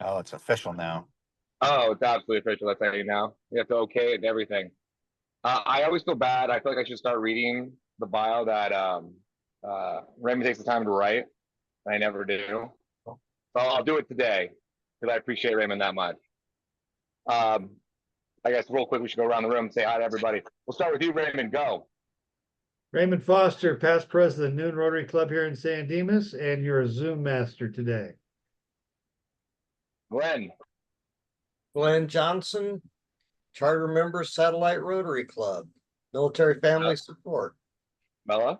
Oh, it's official now. Oh, it's absolutely official. That's how you know. You have to okay it and everything. I always feel bad. I feel like I should start reading the bio that Raymond takes the time to write. I never do. So I'll do it today because I appreciate Raymond that much. Um, I guess real quick, we should go around the room and say hi to everybody. We'll start with you, Raymond. Go. Raymond Foster, past president, Noon Rotary Club here in San Dimas, and you're a Zoom master today. Glenn. Glenn Johnson, charter member, Satellite Rotary Club, military family support. Bella.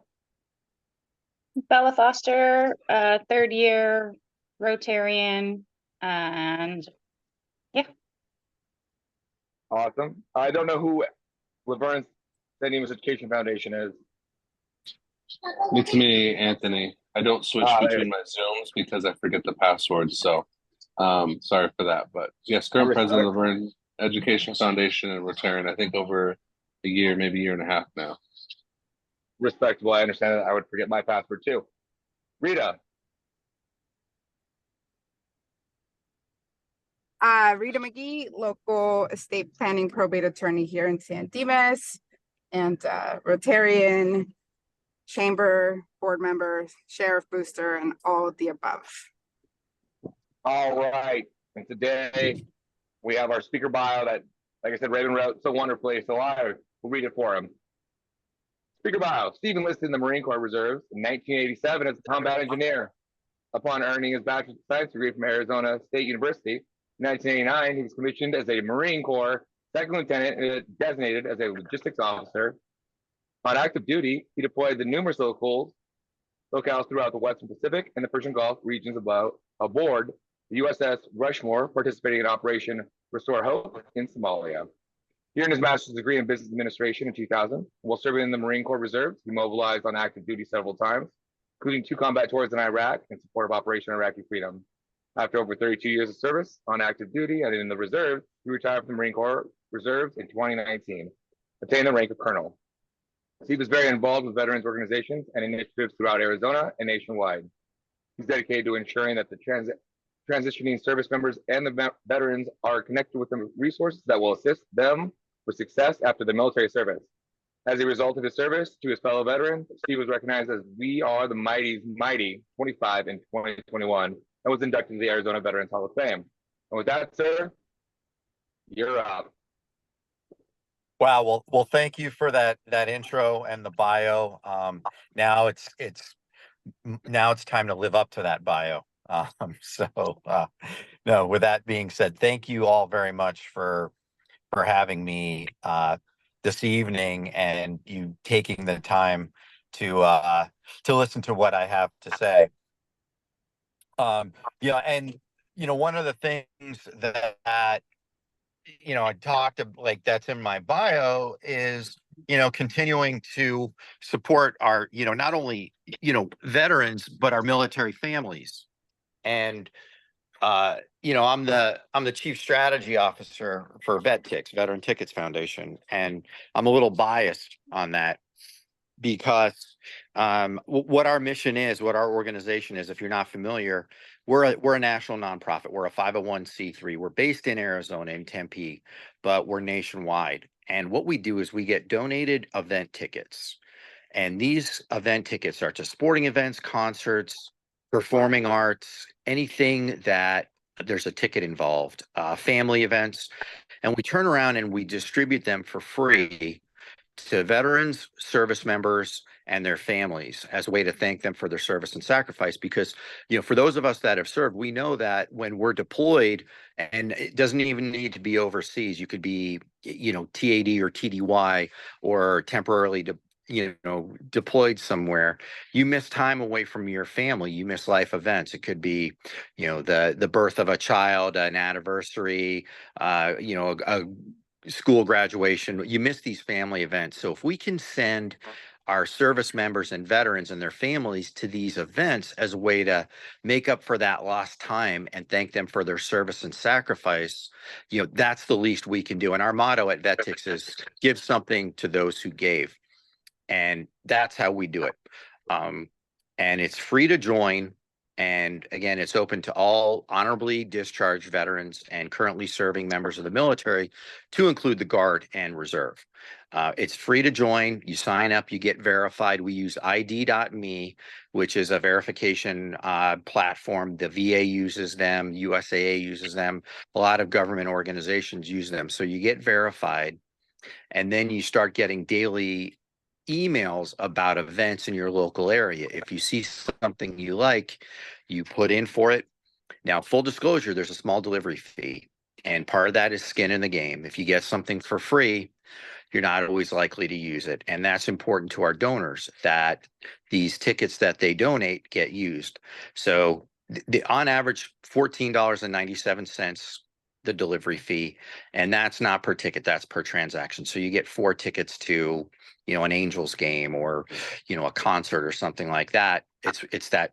Bella Foster, third year Rotarian, and yeah. Awesome. I don't know who Laverne St. Amos Education Foundation is. It's me, Anthony. I don't switch between my Zooms because I forget the password. So sorry for that. But yes, current president of Laverne Education Foundation and Rotarian, I think over a year, maybe a year and a half now. Respectable. I understand that. I would forget my password too. Rita. Rita McGee, local estate planning probate attorney here in San Dimas, and Rotarian, chamber, board member, sheriff booster, and all of the above. All right. And today we have our speaker bio that, like I said, Raven wrote so wonderfully. So I will read it for him. Speaker bio. Steve enlisted in the Marine Corps Reserves in 1987 as a combat engineer. Upon earning his Bachelor's of Science degree from Arizona State University, in 1989, he was commissioned as a Marine Corps second lieutenant and designated as a logistics officer. On active duty, he deployed to numerous locales throughout the Western Pacific and the Persian Gulf regions aboard the USS Rushmore, participating in Operation Restore Hope in Somalia. He earned his master's degree in business administration in 2000. While serving in the Marine Corps Reserves, he mobilized on active duty several times, including 2 combat tours in Iraq in support of Operation Iraqi Freedom. After over 32 years of service on active duty and in the reserve, he retired from the Marine Corps Reserves in 2019, attained the rank of colonel. He was very involved with veterans organizations and initiatives throughout Arizona and nationwide. He's dedicated to ensuring that the transitioning service members and the veterans are connected with the resources that will assist them with success after the military service. As a result of his service to his fellow veterans, Steve was recognized as We Are the Mighty 25 in 2021 and was inducted to the Arizona Veterans Hall of Fame. And with that, sir, you're up. Wow. Well, thank you for that intro and the bio. Now it's time to live up to that bio. No, with that being said, thank you all very much for having me this evening and you taking the time to listen to what I have to say. Yeah, and one of the things that I talked like that's in my bio is continuing to support our not only veterans but our military families. And I'm the chief strategy officer for Vet Tix, Veteran Tickets Foundation, and I'm a little biased on that because what our mission is, what our organization is, if you're not familiar, we're a national nonprofit. We're a 501c3. We're based in Arizona, in Tempe, but we're nationwide. And what we do is we get donated event tickets. And these event tickets are to sporting events, concerts, performing arts, anything that there's a ticket involved, family events. And we turn around and we distribute them for free to veterans, service members, and their families as a way to thank them for their service and sacrifice. Because, for those of us that have served, we know that when we're deployed, and it doesn't even need to be overseas, you could be, TAD or TDY or temporarily deployed somewhere, you miss time away from your family, you miss life events. It could be, the birth of a child, an anniversary, a school graduation. You miss these family events. So if we can send our service members and veterans and their families to these events as a way to make up for that lost time and thank them for their service and sacrifice, that's the least we can do. And our motto at VetTix is give something to those who gave. And that's how we do it. And it's free to join. And again, it's open to all honorably discharged veterans and currently serving members of the military, to include the Guard and Reserve. It's free to join. You sign up, you get verified. We use ID.me, which is a verification platform. The VA uses them, USAA uses them, a lot of government organizations use them. So you get verified, and then you start getting daily emails about events in your local area. If you see something you like, you put in for it. Now, full disclosure, there's a small delivery fee, and part of that is skin in the game. If you get something for free, you're not always likely to use it. And that's important to our donors, that these tickets that they donate get used. So on average, $14.97, the delivery fee, and that's not per ticket, that's per transaction. So you get 4 tickets to, an Angels game, or, a concert or something like that. It's that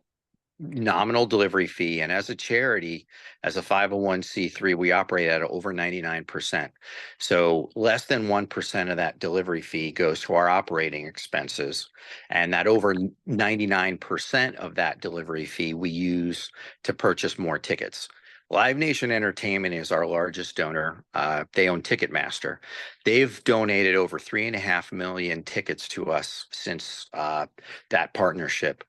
nominal delivery fee. And as a charity, as a 501c3, we operate at over 99%. So less than 1% of that delivery fee goes to our operating expenses. And that over 99% of that delivery fee we use to purchase more tickets. Live Nation Entertainment is our largest donor. They own Ticketmaster. They've donated over 3.5 million tickets to us since that partnership.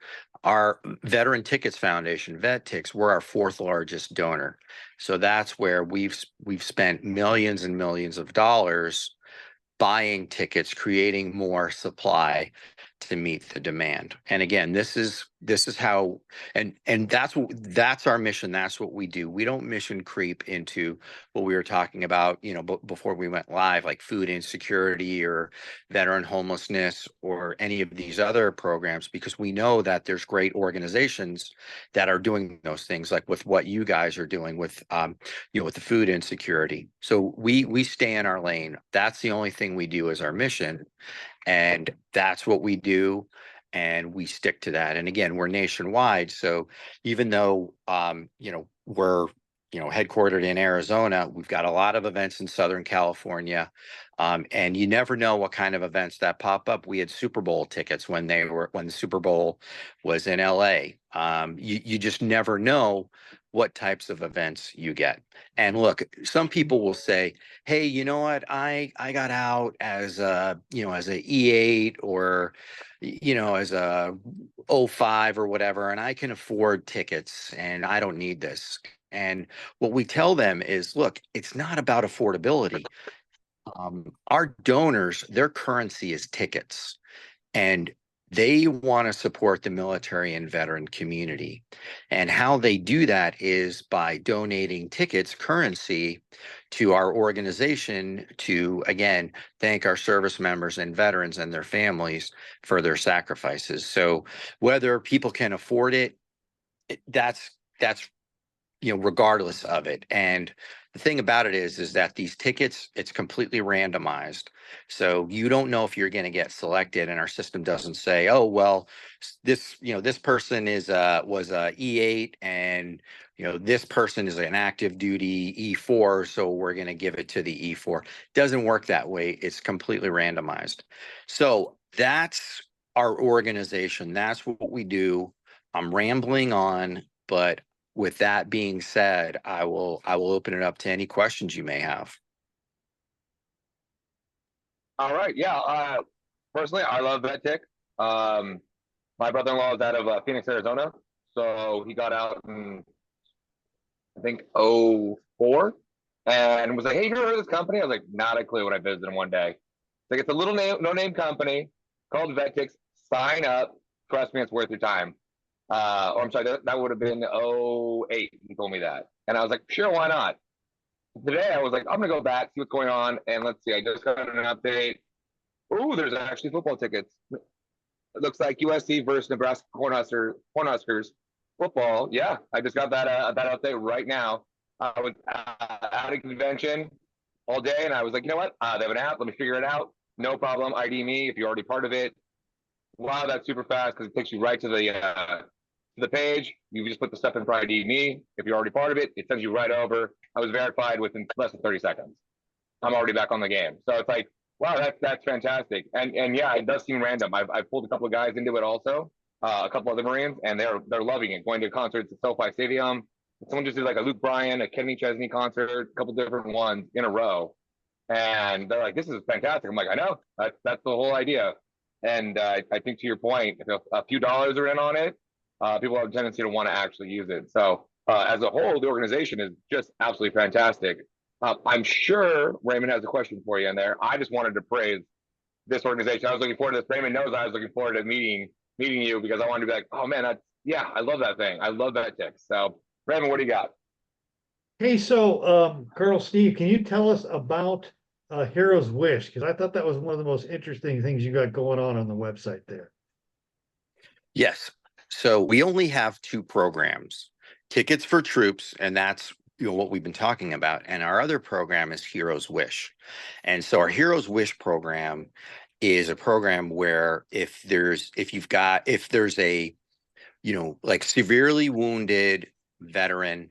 Our Veteran Tickets Foundation, Vet Tix, we're our 4th largest donor. So that's where we've spent millions and millions of dollars buying tickets, creating more supply to meet the demand. And again, this is how, and that's our mission. That's what we do. We don't mission creep into what we were talking about, before we went live, like food insecurity or veteran homelessness or any of these other programs, because we know that there's great organizations that are doing those things, like with what you guys are doing with, with the food insecurity. So we stay in our lane. That's the only thing we do as our mission. And that's what we do, and we stick to that. And again, we're nationwide. So even though, we're, headquartered in Arizona, we've got a lot of events in Southern California. And you never know what kind of events that pop up. We had Super Bowl tickets when the Super Bowl was in LA. You just never know what types of events you get. And look, some people will say, hey, you know what? I got out as a E8 or, as a 05 or whatever, and I can afford tickets and I don't need this. And what we tell them is, look, it's not about affordability. Our donors, their currency is tickets, and they want to support the military and veteran community. And how they do that is by donating tickets, currency, to our organization to, again, thank our service members and veterans and their families for their sacrifices. So whether people can afford it, that's regardless of it. And the thing about it is that these tickets, it's completely randomized. So you don't know if you're going to get selected, and our system doesn't say, oh, well, this person was a E8, and this person is an active duty E4, so we're going to give it to the E4. Doesn't work that way. It's completely randomized. So that's our organization. That's what we do. I'm rambling on, but with that being said, I will open it up to any questions you may have. All right. Yeah. Personally, I love VetTix. My brother-in-law is out of Phoenix, Arizona. So he got out in, I think, 04, and was like, hey, you ever heard of this company? I was like, not a clue when I visited him one day. Like, it's a little no-name company called VetTix. Sign up. Trust me, it's worth your time. Or I'm sorry, that would have been 08. He told me that. And I was like, sure, why not? Today, I was like, I'm going to go back, see what's going on. And let's see, I just got an update. Oh, there's actually football tickets. It looks like USC versus Nebraska Cornhuskers football. Yeah, I just got that update right now. I was at a convention all day, and I was like, you know what? They have an app. Let me figure it out. No problem. ID me if you're already part of it. Wow, that's super fast because it takes you right to the page. You just put the stuff in for ID me. If you're already part of it, it sends you right over. I was verified within less than 30 seconds. I'm already back on the game. So it's like, wow, that's fantastic. And yeah, it does seem random. I've pulled a couple of guys into it also. a couple other Marines, and they're loving it. Going to concerts at SoFi Stadium. Someone just did like a Luke Bryan, a Kenny Chesney concert, a couple different ones in a row, and they're like, "This is fantastic." I'm like, "I know. That's the whole idea." And I think to your point, if a few dollars are in on it, people have a tendency to want to actually use it. So as a whole, the organization is just absolutely fantastic. I'm sure Raymond has a question for you in there. I just wanted to praise this organization. I was looking forward to this. Raymond knows I was looking forward to meeting you because I wanted to be like, "Oh man, I love that thing. I love Vet Tix." So Raymond, what do you got? Hey, so Colonel Steve, can you tell us about Hero's Wish? Because I thought that was one of the most interesting things you got going on the website there. Yes. So we only have two programs, Tickets for Troops, and that's what we've been talking about. And our other program is Hero's Wish. And so our Hero's Wish program is a program where if there's a, like severely wounded veteran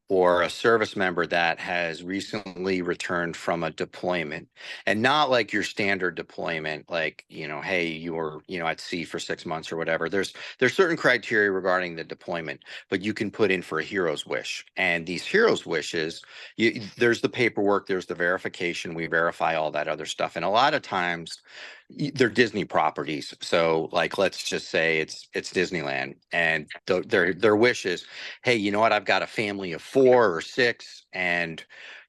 or a service member that has recently returned from a deployment, and not like your standard deployment, like, hey, you were, at sea for 6 months or whatever. There's certain criteria regarding the deployment, but you can put in for a hero's wish. And these hero's wishes, there's the paperwork, there's the verification, we verify all that other stuff. And a lot of times they're Disney properties. So like, let's just say it's Disneyland, and their wish is, hey, you know what? I've got a family of 4 or 6, and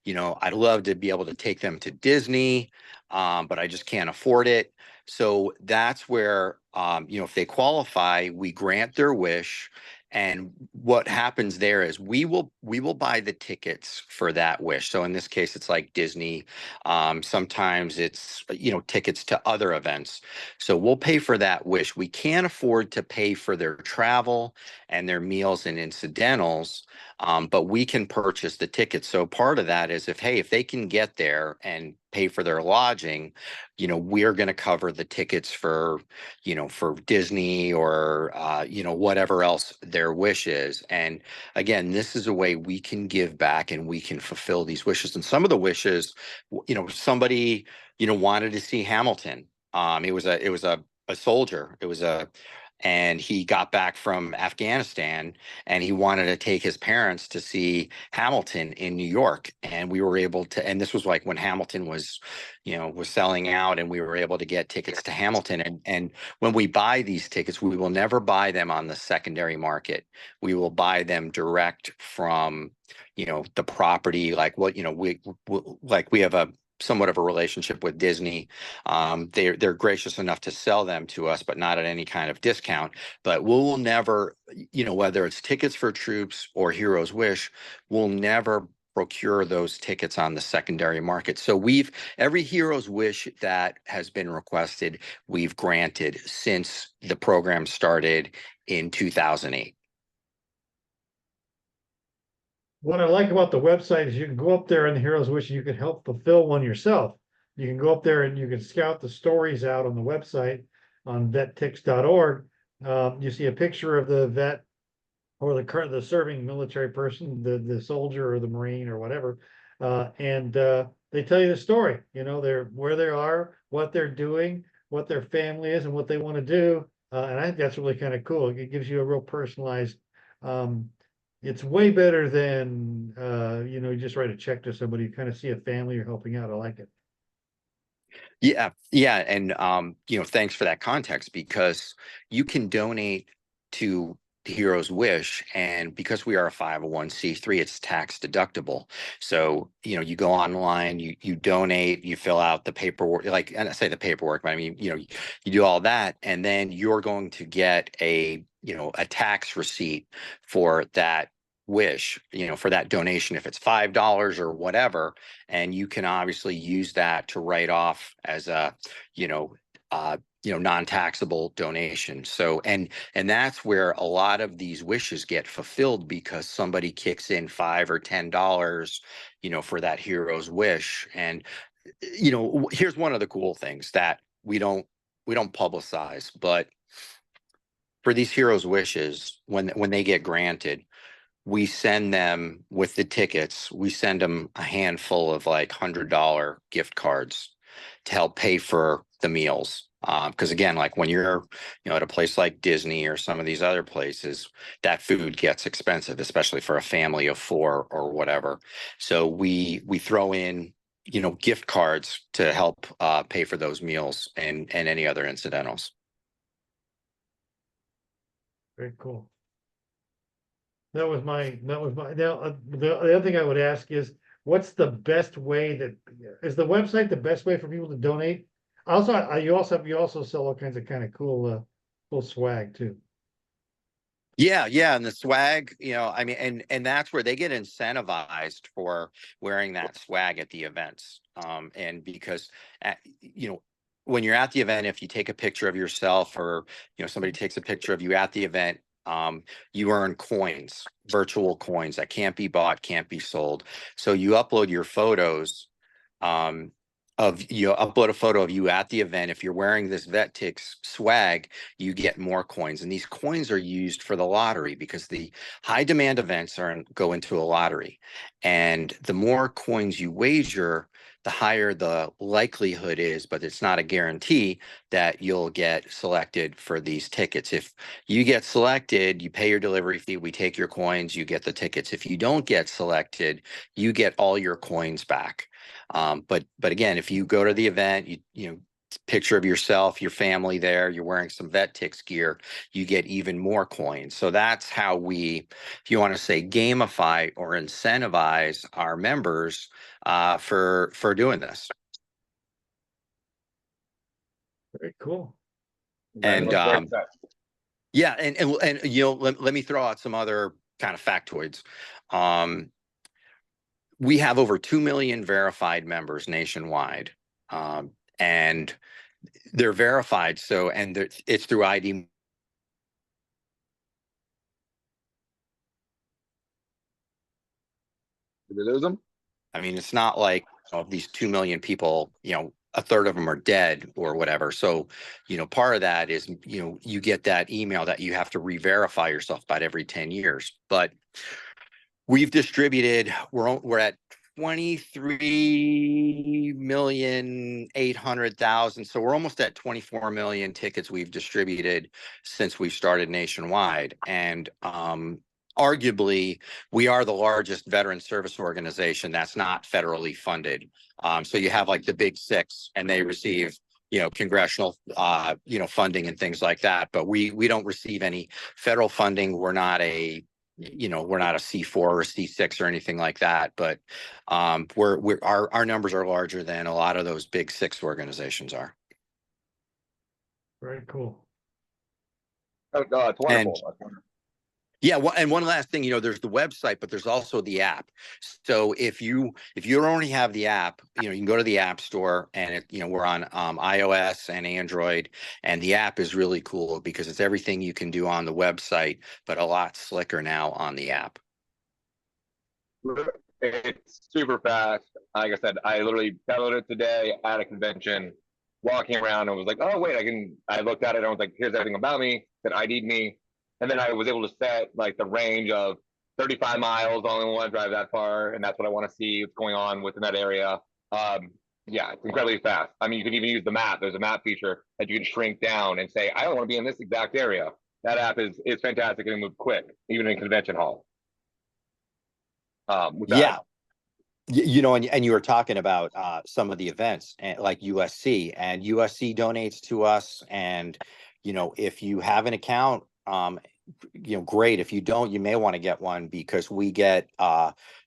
I'd love to be able to take them to Disney, but I just can't afford it. So that's where, if they qualify, we grant their wish. And what happens there is we will buy the tickets for that wish. So in this case, it's like Disney. Sometimes it's, tickets to other events. So we'll pay for that wish. We can't afford to pay for their travel and their meals and incidentals, but we can purchase the tickets. So part of that is if they can get there and pay for their lodging, we're going to cover the tickets for Disney or, whatever else their wish is. And again, this is a way we can give back and we can fulfill these wishes. And some of the wishes, somebody, wanted to see Hamilton. It was a soldier. And he got back from Afghanistan, and he wanted to take his parents to see Hamilton in New York. And we were able to, and this was like when Hamilton was selling out, and we were able to get tickets to Hamilton. And when we buy these tickets, we will never buy them on the secondary market. We will buy them direct from, the property. Like we have a somewhat of a relationship with Disney. They're gracious enough to sell them to us, but not at any kind of discount. But we'll never, whether it's Tickets for Troops or Hero's Wish, we'll never procure those tickets on the secondary market. So every Hero's Wish that has been requested, we've granted since the program started in 2008. What I like about the website is you can go up there in the Hero's Wish and you can help fulfill one yourself. You can go up there and you can scout the stories out on the website on vettix.org. You see a picture of the vet or the serving military person, the soldier or the Marine or whatever, and they tell you the story. Where they are, what they're doing, what their family is, and what they want to do. And I think that's really kind of cool. It gives you a real personalized. It's way better than you just write a check to somebody. You kind of see a family you're helping out. I like it. Yeah, and thanks for that context, because you can donate to the Hero's Wish, and because we are a 501c3, it's tax deductible. So you go online, you donate, you fill out the paperwork, and I say the paperwork, but I mean you do all that, and then you're going to get a tax receipt for that wish, for that donation, if it's $5 or whatever. And you can obviously use that to write off as a non-taxable donation. So and that's where a lot of these wishes get fulfilled, because somebody kicks in $5 or $10 for that hero's wish. And here's one of the cool things that we don't publicize, but for these heroes wishes, when they get granted, we send them with the tickets. We send them a handful of like $100 gift cards to help pay for the meals. Because again, like when you're, at a place like Disney or some of these other places, that food gets expensive, especially for a family of 4 or whatever. So we throw in, gift cards to help pay for those meals and any other incidentals. Very cool. Now, the other thing I would ask is, what's the best way is the website the best way for people to donate? Also, you also sell all kinds of kind of cool swag too. Yeah, and the swag, I mean, and that's where they get incentivized for wearing that swag at the events. And because, when you're at the event, if you take a picture of yourself or, somebody takes a picture of you at the event, you earn coins, virtual coins that can't be bought, can't be sold. So you upload your photos, upload a photo of you at the event. If you're wearing this VetTix swag, you get more coins, and these coins are used for the lottery because the high demand events go into a lottery, and the more coins you wager, the higher the likelihood is, but it's not a guarantee that you'll get selected for these tickets. If you get selected, you pay your delivery fee, we take your coins, you get the tickets. If you don't get selected, you get all your coins back. But again, if you go to the event, picture of yourself, your family there, you're wearing some VetTix gear, you get even more coins. So that's how we, if you want to say, gamify or incentivize our members for doing this. Very cool. And Yeah, let me throw out some other kind of factoids. We have over 2 million verified members nationwide, and they're verified. So, and it's through ID. Did we lose them? I mean, it's not like these 2 million people, a third of them are dead or whatever. So, part of that is, you get that email that you have to re-verify yourself about every 10 years. But we've distributed, we're at 23,800,000. So we're almost at 24 million tickets we've distributed since we started nationwide. And arguably, we are the largest veteran service organization that's not federally funded. So you have like the big 6, and they receive congressional funding and things like that. But we don't receive any federal funding. We're not a C4 or a C6 or anything like that, but our numbers are larger than a lot of those big 6 organizations are. Very cool. It's wonderful. And That's wonderful. yeah, well, and one last thing, there's the website, but there's also the app. So if you already have the app, you can go to the App Store, and we're on iOS and Android, and the app is really cool because it's everything you can do on the website, but a lot slicker now on the app. It's super fast. Like I said, I literally downloaded it today at a convention, walking around, and was like, oh wait, I looked at it and I was like, here's everything about me that ID'd me. And then I was able to set like the range of 35 miles. I only want to drive that far, and that's what I want to see what's going on within that area. Yeah, it's incredibly fast. I mean, you can even use the map. There's a map feature that you can shrink down and say, I don't want to be in this exact area. That app is fantastic and move quick, even in convention hall. Yeah. And you were talking about some of the events, like USC, and USC donates to us. And, if you have an account, great. If you don't, you may want to get one, because we get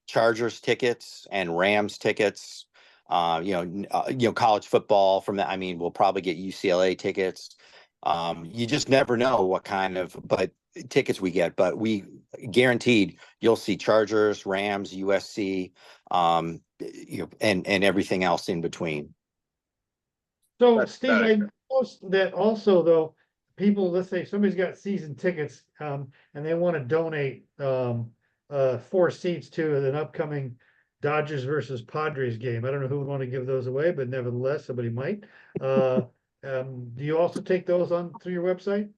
Chargers tickets and Rams tickets, college football from that. I mean, we'll probably get UCLA tickets. You just never know what kind of tickets we get, but we guaranteed you'll see Chargers, Rams, USC, and everything else in between. So Steve, I noticed that also, though, people, let's say somebody's got season tickets, and they want to donate 4 seats to an upcoming Dodgers versus Padres game. I don't know who would want to give those away, but nevertheless, somebody might. Do you also take those on through your website?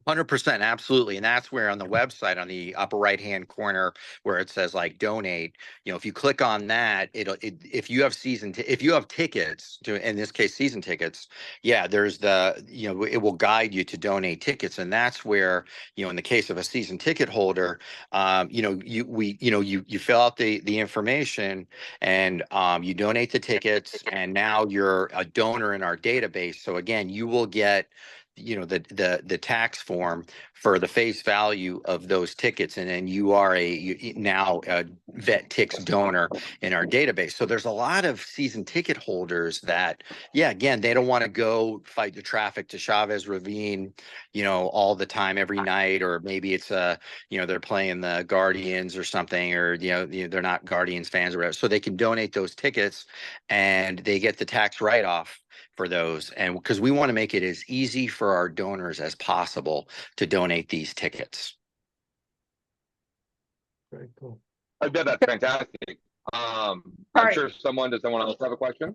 100%, absolutely. And that's where on the website, on the upper right-hand corner, where it says like donate, if you click on that, if you have if you have tickets to, in this case, season tickets, yeah, there's it will guide you to donate tickets. And that's where, in the case of a season ticket holder, you fill out the information and you donate the tickets, and now you're a donor in our database. So again, you will get the tax form for the face value of those tickets, and then you are now a VetTix donor in our database. So there's a lot of season ticket holders that, yeah, again, they don't want to go fight the traffic to Chavez Ravine, all the time, every night, or maybe it's they're playing the Guardians or something, or they're not Guardians fans or whatever. So they can donate those tickets, and they get the tax write-off for those. And because we want to make it as easy for our donors as possible to donate these tickets. Very cool. I bet that's fantastic. I'm right. sure does someone else have a question?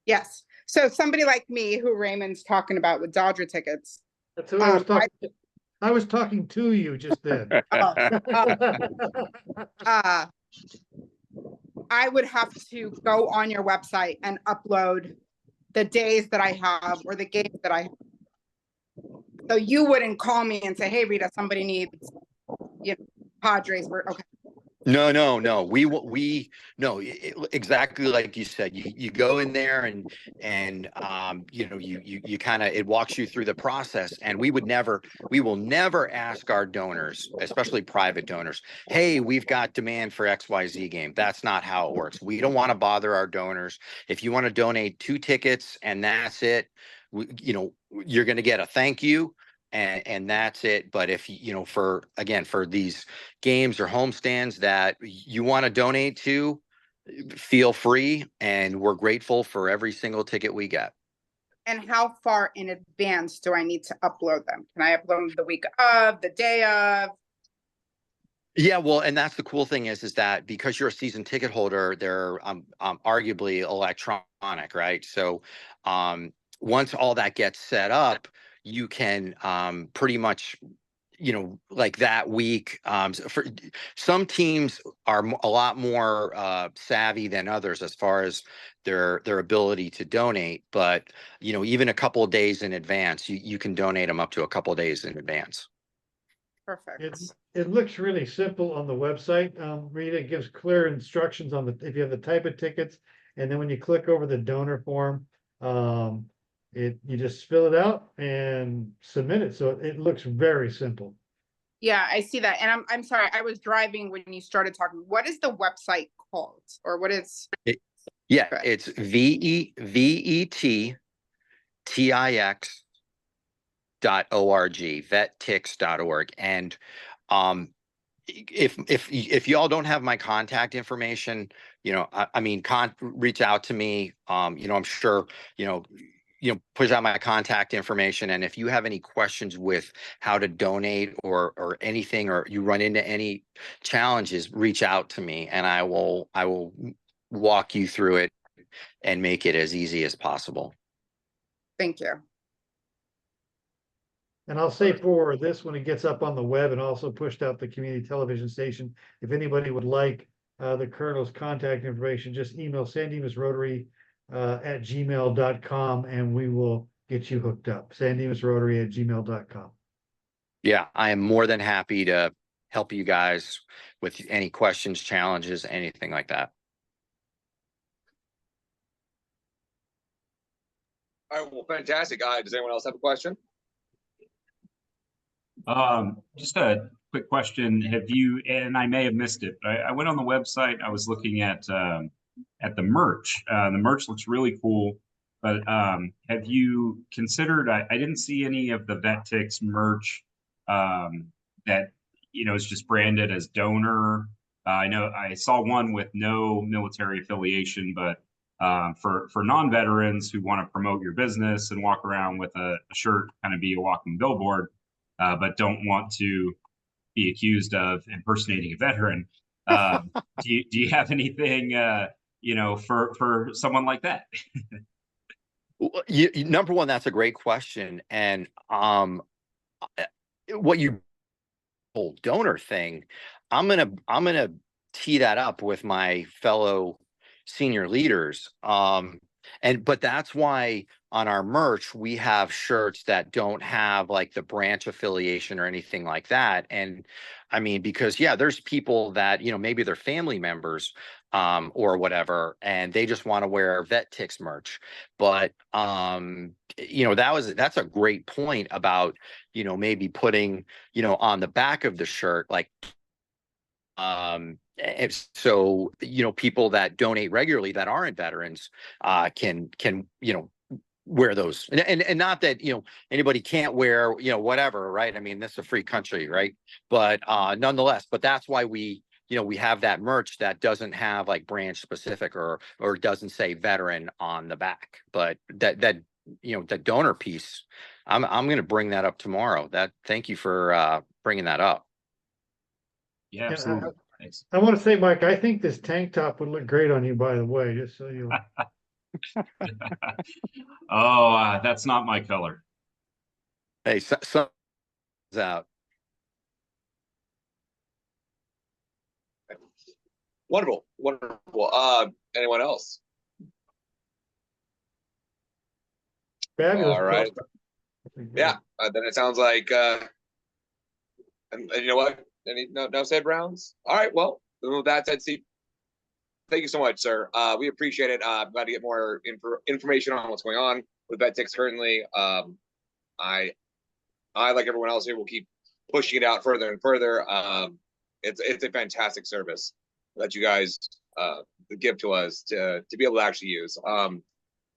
Yes. So somebody like me who Raymond's talking about with Dodger tickets. That's who I was talking to. I was talking to you just then. I would have to go on your website and upload the days that I have or the games that I have. So you wouldn't call me and say, hey, Rita, somebody needs, Padres. Okay. No. No, exactly like you said. You go in there and you kind of, it walks you through the process. And we will never ask our donors, especially private donors, hey, we've got demand for XYZ game. That's not how it works. We don't want to bother our donors. If you want to donate 2 tickets and that's it, you're going to get a thank you. And that's it. But if for these games or homestands that you want to donate to, feel free, and we're grateful for every single ticket we get. And how far in advance do I need to upload them? Can I upload them the week of, the day of? Yeah, well, and that's the cool thing is that because you're a season ticket holder, they're arguably electronic, right? So once all that gets set up, you can pretty much, like that week. For some teams are a lot more savvy than others as far as their ability to donate. But even a couple of days in advance, you can donate them up to a couple of days in advance. Perfect. It looks really simple on the website. Rita, it gives clear instructions on if you have the type of tickets, and then when you click over the donor form, you just fill it out and submit it. So it looks very simple. Yeah, I see that. And I'm sorry, I was driving when you started talking. What is the website called? Or what is it's VetTix.org, VetTix.org. And if y'all don't have my contact information, reach out to me. I'm sure, push out my contact information. And if you have any questions with how to donate or anything, or you run into any challenges, reach out to me and I will walk you through it and make it as easy as possible. Thank you. And I'll say for this, when it gets up on the web and also pushed out the community television station, if anybody would like the Colonel's contact information, just email sandimasrotary at gmail.com and we will get you hooked up. sandimasrotary at gmail.com. Yeah, I am more than happy to help you guys with any questions, challenges, anything like that. All right, well, fantastic. Does anyone else have a question? Just a quick question. Have you, and I may have missed it, I went on the website, I was looking at the merch. The merch looks really cool, but have you considered, I didn't see any of the VetTix merch that, is just branded as donor. I know I saw one with no military affiliation, but for non-veterans who want to promote your business and walk around with a shirt, kind of be a walking billboard, but don't want to be accused of impersonating a veteran. Do you have anything, for someone like that? Number one, that's a great question. And what you whole donor thing, I'm gonna tee that up with my fellow senior leaders. But that's why on our merch we have shirts that don't have like the branch affiliation or anything like that. And I mean, because yeah, there's people that, you know, maybe they're family members or whatever, and they just want to wear Vet Tix merch. But you know, that's a great point about, you know, maybe putting, you know, on the back of the shirt, like so, you know, people that donate regularly that aren't veterans can, you know, wear those. And not that, you know, anybody can't wear, you know, whatever, right? I mean, this is a free country, right? But nonetheless, but that's why we, you know, we have that merch that doesn't have like branch specific or doesn't say veteran on the back. But that you know, the donor piece, I'm going to bring that up tomorrow. Thank you for bringing that up. Yeah, And absolutely. Thanks. I want to say, Mike, I think this tank top would look great on you, by the way, just so you. Oh, that's not my color. Hey, so out. Wonderful, wonderful. Anyone else? Fabulous. All right. Yeah. Then it sounds like, and you know what? No said rounds. All right. Well, with that said, Steve, thank you so much, sir. We appreciate it. I'm glad to get more information on what's going on with VetTix currently. I like everyone else here will keep pushing it out further and further. It's a fantastic service that you guys give to us to be able to actually use.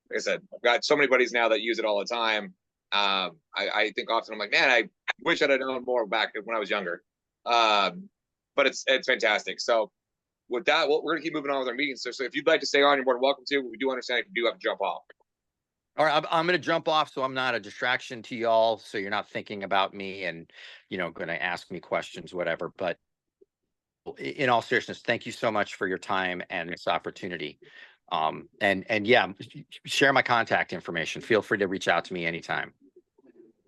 Like I said, I've got so many buddies now that use it all the time. I think often I'm like, man, I wish I'd have known more back when I was younger. But it's fantastic. So with that, we're gonna keep moving on with our meetings. So if you'd like to stay on, you're more than welcome to. We do understand if you do have to jump off. All right, I'm going to jump off so I'm not a distraction to y'all, so you're not thinking about me and, you know, going to ask me questions, whatever. But in all seriousness, thank you so much for your time and this opportunity. And yeah, share my contact information. Feel free to reach out to me anytime.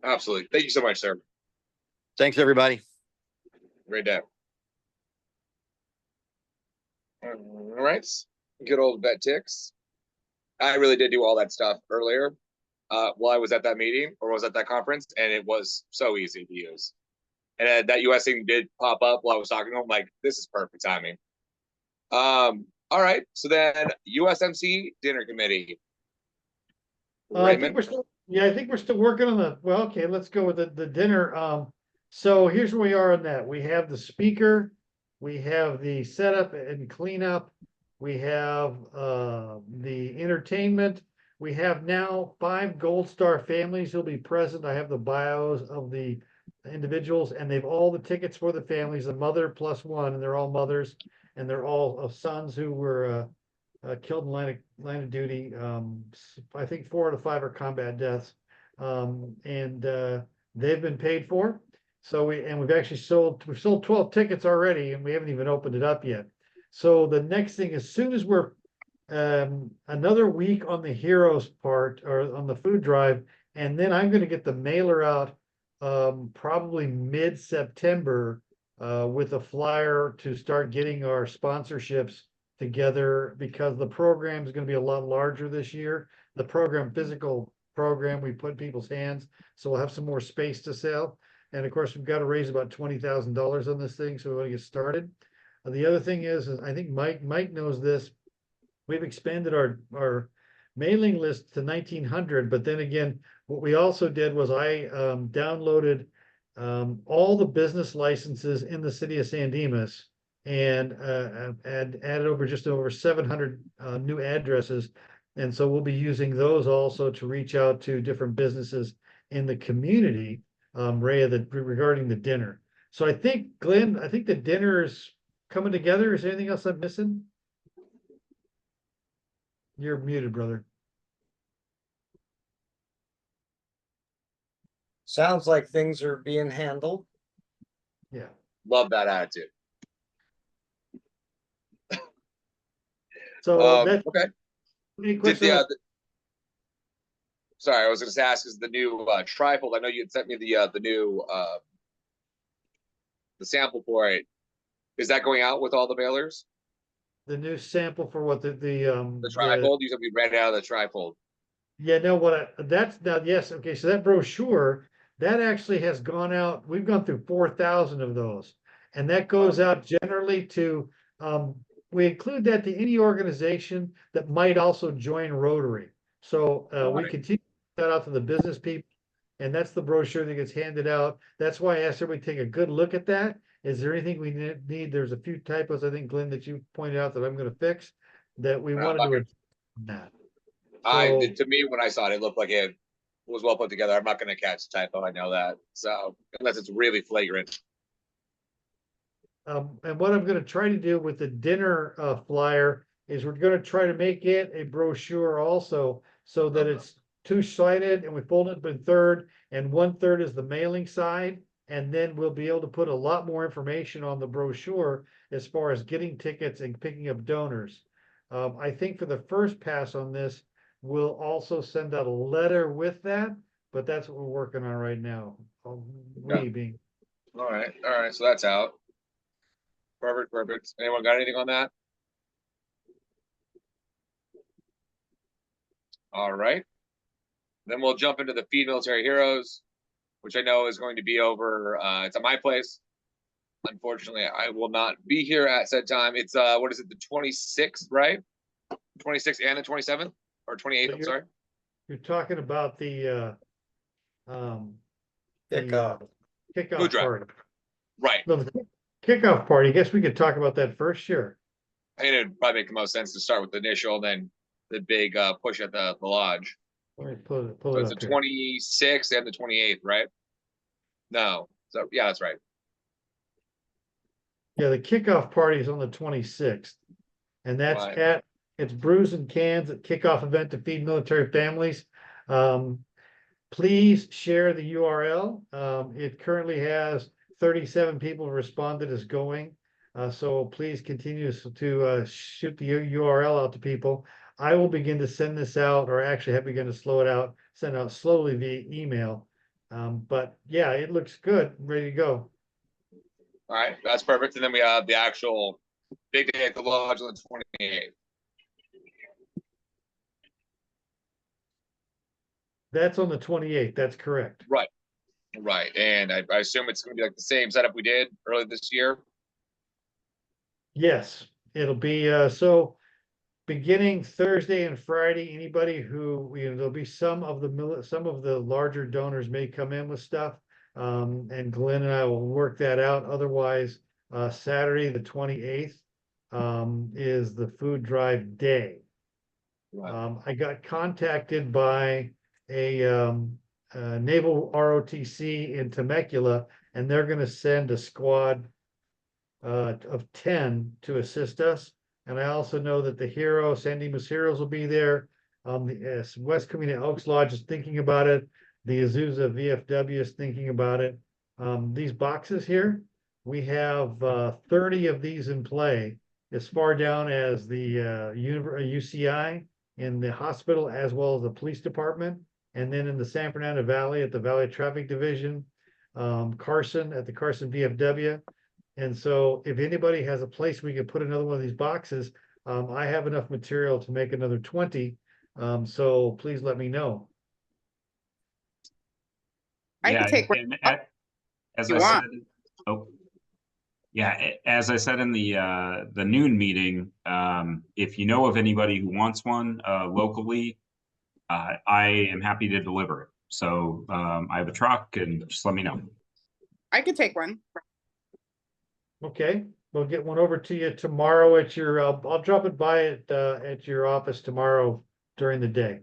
Absolutely. Thank you so much, sir. Thanks, everybody. Great day. All right. Good old VetTix. I really did do all that stuff earlier while I was at that meeting or was at that conference, and it was so easy to use. And that US thing did pop up while I was talking to him. Like, this is perfect timing. All right. So then USMC dinner committee. I think we're still, I think we're still working on the, well, okay, let's go with the dinner. So here's where we are on that. We have the speaker, we have the setup and cleanup, we have the entertainment. We have now 5 Gold Star families who'll be present. I have the bios of the individuals, and they've all the tickets for the families, a mother plus one, and they're all mothers, and they're all of sons who were killed in line of duty. I think 4 out of 5 are combat deaths, and they've been paid for. So we've actually sold 12 tickets already, and we haven't even opened it up yet. So the next thing, as soon as we're another week on the heroes part or on the food drive, and then I'm going to get the mailer out probably mid-September with a flyer to start getting our sponsorships together, because the program is going to be a lot larger this year. The physical program we put in people's hands, so we'll have some more space to sell. And of course, we've got to raise about $20,000 on this thing, so we want to get started. The other thing is I think Mike knows this. We've expanded our mailing list to 1,900, but then again, what we also did was I downloaded all the business licenses in the city of San Dimas and added over just over 700 new addresses. And so we'll be using those also to reach out to different businesses in the community, Rhea, regarding the dinner. So I think, Glenn, I think the dinner is coming together. Is there anything else I'm missing? You're muted, brother. Sounds like things are being handled. Yeah. Love that attitude. So that's okay. Sorry, I was going to ask, is the new trifold? I know you had sent me the new the sample for it. Is that going out with all the mailers? The new sample for what The trifold? You said we ran out of the trifold. Yeah, no, that's now, yes, okay, so that brochure, that actually has gone out, we've gone through 4,000 of those. And that goes out generally to, we include that to any organization that might also join Rotary. So, we Right. continue that out to the business people, and that's the brochure that gets handed out. That's why I asked everybody to take a good look at that. Is there anything we need? There's a few typos, I think, Glenn, that you pointed out that I'm gonna fix, that we I'm wanted not to gonna- address that. To me, when I saw it, it looked like it was well put together. I'm not going to catch the typo. I know that. So unless it's really flagrant. And what I'm gonna try to do with the dinner flyer is we're gonna try to make it a brochure also, so that it's two-sided and we fold it in third, and 1/3 is the mailing side. And then we'll be able to put a lot more information on the brochure as far as getting tickets and picking up donors. I think for the first pass on this, we'll also send out a letter with that, but that's what we're working on right now. We being. All right. So that's out. Perfect. Anyone got anything on that? All right. Then we'll jump into the Feed Military Heroes, which I know is going to be over. It's at my place. Unfortunately, I will not be here at said time. It's what is it, the 26th, right? 26th and the 27th or 28th, I'm sorry. You're talking about the Kickoff. Food kickoff drive. party. Right. No, the kickoff party. I guess we could talk about that first, sure. I think it'd probably make the most sense to start with the initial, then the big push at the lodge. Let me pull So it it's up the here. 26th and the 28th, right? No. So yeah, that's right. Yeah, the kickoff party is on the 26th. And that's Right. it's Brews and Cans at kickoff event to feed military families. Please share the URL. It currently has 37 people responded as going. So please continue to shoot the URL out to people. I will begin to send this out, or actually have begun to send out slowly via email. But yeah, it looks good, ready to go. All right, that's perfect. And then we have the actual big day at the lodge on the 28th. That's on the 28th. That's correct. Right. And I assume it's going to be like the same setup we did earlier this year. Yes, it'll be so beginning Thursday and Friday, anybody who, there'll be some of the larger donors may come in with stuff. And Glenn and I will work that out. Otherwise, Saturday, the 28th, is the food drive day. Right. I got contacted by a naval ROTC in Temecula, and they're gonna send a squad of 10 to assist us. And I also know that the San Dimas Heroes will be there. The West Community Elks Lodge is thinking about it. The Azusa VFW is thinking about it. These boxes here, we have 30 of these in play, as far down as the UCI in the hospital, as well as the police department. And then in the San Fernando Valley at the Valley Traffic Division, Carson at the Carson VFW. And so if anybody has a place we could put another one of these boxes, I have enough material to make another 20. So please let me know. I can take one. As You I want. said, as I said in the noon meeting, if you know of anybody who wants one locally, I am happy to deliver it. So I have a truck, and just let me know. I could take one. Okay, we'll get one over to you tomorrow at your, I'll drop it by at your office tomorrow during the day.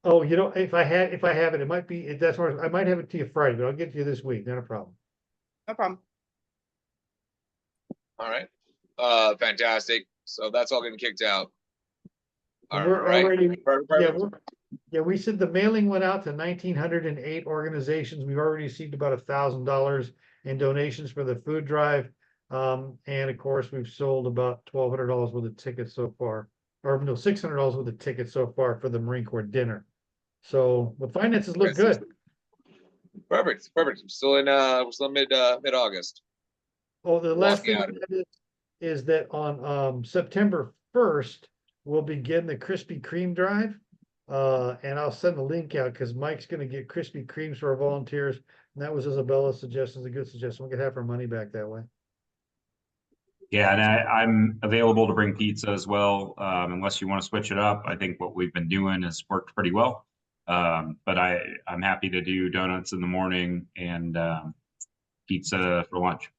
Oh, if I have it, it might be, that's where, I might have it to you Friday, but I'll get to you this week, not a problem. No problem. All right. Fantastic. So that's all getting kicked out. And we're right. already, Perfect. we said the mailing went out to 1,908 organizations. We've already received about $1,000 in donations for the food drive. And of course, we've sold about $1,200 worth of tickets so far, or no, $600 worth of tickets so far for the Marine Corps dinner. So the finances look good. Perfect. I'm still in we're still mid August. Oh, the last Walking thing out. on that is that on September 1st, we'll begin the Krispy Kreme drive. And I'll send the link out because Mike's gonna get Krispy Kremes for our volunteers. And that was Isabella's suggestion, it's a good suggestion. We could have our money back that way. Yeah, and I'm available to bring pizza as well, unless you want to switch it up. I think what we've been doing has worked pretty well. But I'm happy to do donuts in the morning and pizza for lunch.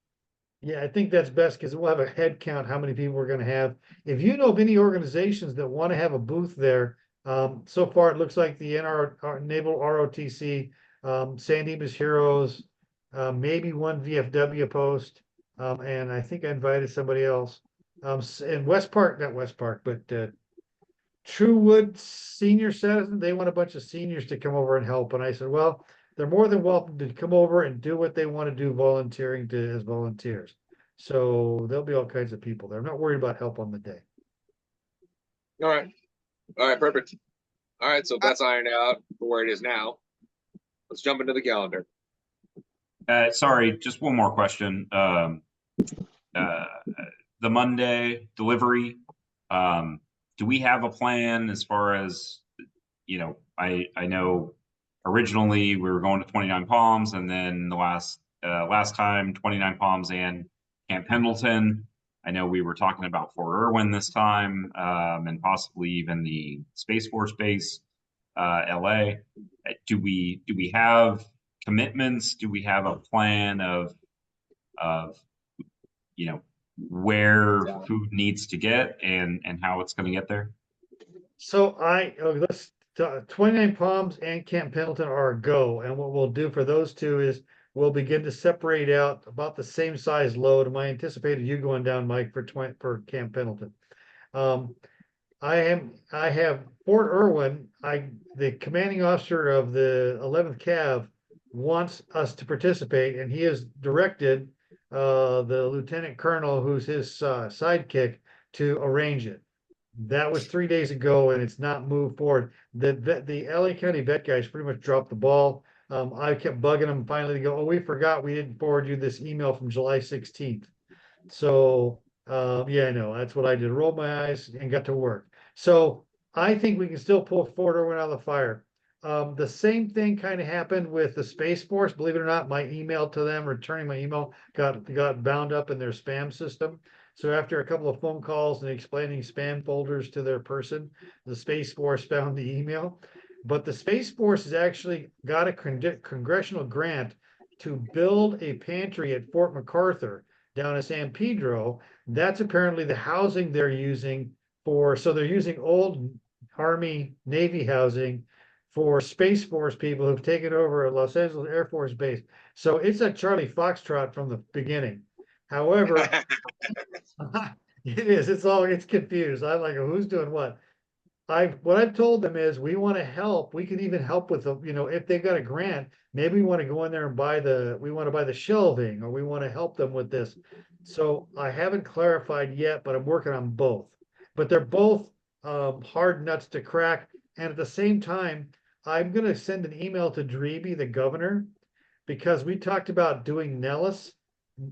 Yeah, I think that's best because we'll have a head count, how many people we're gonna have. If you know of any organizations that want to have a booth there, so far it looks like the Naval ROTC, San Dimas Heroes, maybe one VFW post, and I think I invited somebody else. In West Park, not West Park, but Truewood Senior Citizen, they want a bunch of seniors to come over and help. And I said, well, they're more than welcome to come over and do what they want to do, volunteering as volunteers. So there'll be all kinds of people there. I'm not worried about help on the day. All right, perfect. All right, so if that's ironed out for where it is now, let's jump into the calendar. Sorry, just one more question. The Monday delivery, do we have a plan as far as, I know originally we were going to 29 Palms, and then the last time 29 Palms and Camp Pendleton. I know we were talking about Fort Irwin this time, and possibly even the Space Force Base, LA. Do we have commitments? Do we have a plan of where food needs to get and how it's going to get there? So let's 29 Palms and Camp Pendleton are a go. And what we'll do for those two is we'll begin to separate out about the same size load. I anticipated you going down, Mike, for Camp Pendleton. I have Fort Irwin. The commanding officer of the 11th Cav wants us to participate, and he has directed the lieutenant colonel, who's his sidekick, to arrange it. That was 3 days ago, and it's not moved forward. The LA County vet guys pretty much dropped the ball. I kept bugging them finally to go, oh, we forgot we didn't forward you this email from July 16th. So yeah, I know that's what I did. Rolled my eyes and got to work. So I think we can still pull Fort Irwin out of the fire. The same thing kind of happened with the Space Force. Believe it or not, my email to them, returning my email, got bound up in their spam system. So after a couple of phone calls and explaining spam folders to their person, the Space Force found the email. But the Space Force has actually got a congressional grant to build a pantry at Fort MacArthur down in San Pedro. That's apparently the housing they're using so they're using old Army Navy housing for Space Force people who've taken over Los Angeles Air Force Base. So it's a Charlie Foxtrot from the beginning. However, it is. It's confused. I'm like, who's doing what? What I've told them is we want to help. We can even help with if they've got a grant, maybe we want to go in there and buy the shelving, or we want to help them with this. So I haven't clarified yet, but I'm working on both. But they're both hard nuts to crack. And at the same time, I'm going to send an email to Dreby, the governor, because we talked about doing Nellis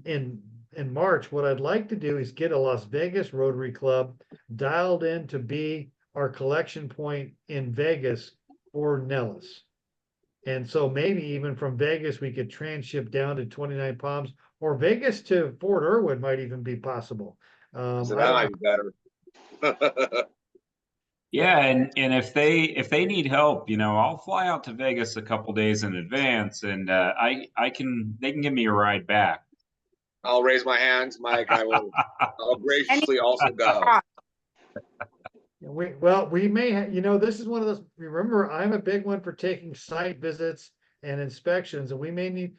in March. What I'd like to do is get a Las Vegas Rotary Club dialed in to be our collection point in Vegas for Nellis. And so maybe even from Vegas, we could transship down to 29 Palms, or Vegas to Fort Irwin might even be possible. So that might be better. Yeah, and if they need help, I'll fly out to Vegas a couple days in advance, and they can give me a ride back. I'll raise my hands, Mike. I'll graciously also go. We may, this is one of those, remember, I'm a big one for taking site visits and inspections, and we may need,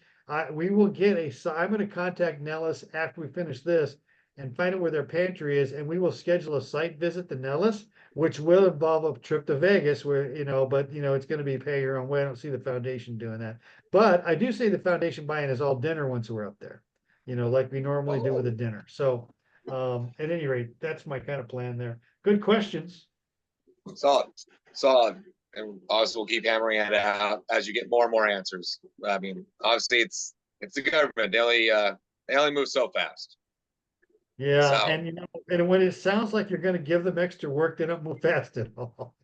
we will get I'm going to contact Nellis after we finish this and find out where their pantry is, and we will schedule a site visit to Nellis, which will involve a trip to Vegas where, but it's going to be pay your own way. I don't see the foundation doing that, but I do see the foundation buying us all dinner once we're up there, like we normally do with a dinner. So at any rate, that's my kind of plan there. Good questions. Solid. and obviously we'll keep hammering it out as you get more and more answers. I mean, obviously it's the government. They only move so fast. Yeah, So- and and when it sounds like you're gonna give them extra work, they don't move fast at all.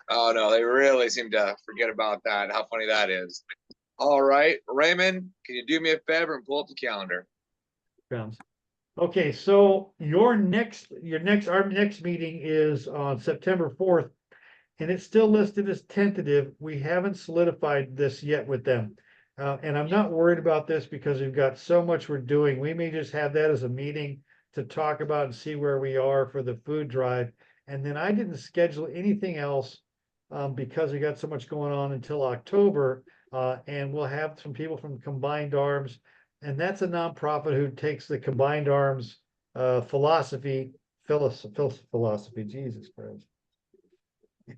Oh no, they really seem to forget about that. How funny that is. All right, Raymond, can you do me a favor and pull up the calendar? Sounds. Okay, so our next meeting is on September 4th, and it's still listed as tentative. We haven't solidified this yet with them. And I'm not worried about this because we've got so much we're doing. We may just have that as a meeting to talk about and see where we are for the food drive. And then I didn't schedule anything else because we got so much going on until October. And we'll have some people from Combined Arms, and that's a nonprofit who takes the Combined Arms philosophy, Jesus Christ.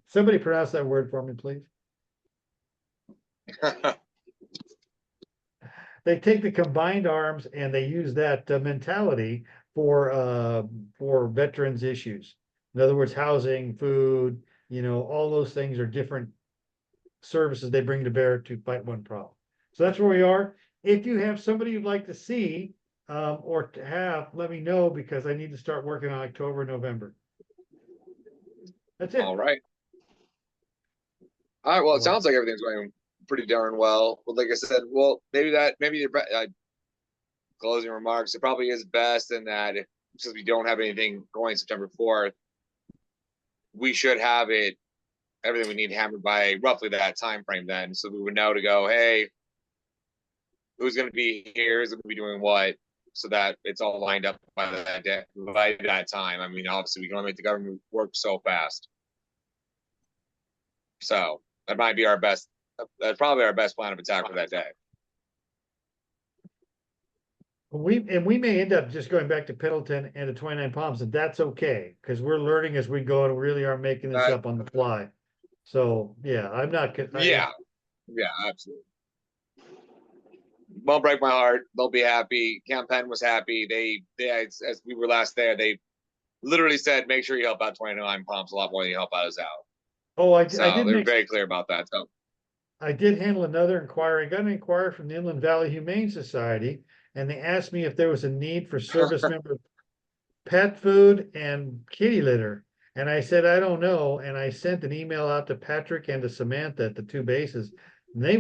Somebody pronounce that word for me, please. They take the Combined Arms and they use that mentality for veterans issues. In other words, housing, food, all those things are different services they bring to bear to fight one problem. So that's where we are. If you have somebody you'd like to see or to have, let me know because I need to start working on October, November. That's it. All right. All right. Well, it sounds like everything's going pretty darn well. Well, like I said, well, maybe your closing remarks. It probably is best in that since we don't have anything going September 4th, we should have everything we need hammered by roughly that time frame then. So we would know to go, hey, who's going to be here, who's going to be doing what, so that it's all lined up by that time. I mean, obviously we can only make the government work so fast. So that might be that's probably our best plan of attack for that day. We may end up just going back to Pendleton and the 29 Palms, and that's okay because we're learning as we go and really are making this up on the fly. So yeah, I'm not. Yeah, absolutely. Won't break my heart. They'll be happy. Camp Penn was happy. They as we were last there, they literally said, make sure you help out 29 Palms a lot more than you help out us out. Oh, I They did. were very clear about that. So I did handle another inquiry. I got an inquiry from the Inland Valley Humane Society, and they asked me if there was a need for service member pet food and kitty litter. And I said, I don't know. And I sent an email out to Patrick and to Samantha at the two bases. And they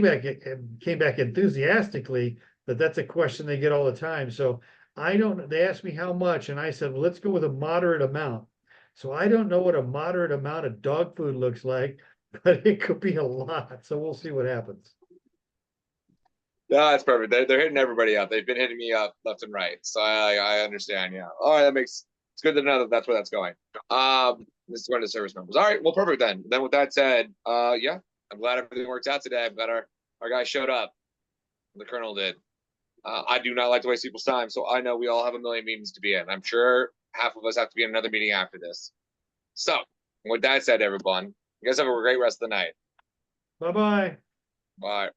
came back enthusiastically that that's a question they get all the time. So they asked me how much, and I said, well, let's go with a moderate amount. So I don't know what a moderate amount of dog food looks like, but it could be a lot. So we'll see what happens. no, that's perfect. They're hitting everybody up. They've been hitting me up left and right. So I understand. Yeah. All right. It's good to know that that's where that's going. This is going to service members. All right. Well, perfect then. Then with that said, yeah, I'm glad everything worked out today. I'm glad our guy showed up. The Colonel did. I do not like to waste people's time. So I know we all have a million meetings to be in. I'm sure half of us have to be in another meeting after this. So with that said, everyone, you guys have a great rest of the night. Bye-bye. Bye.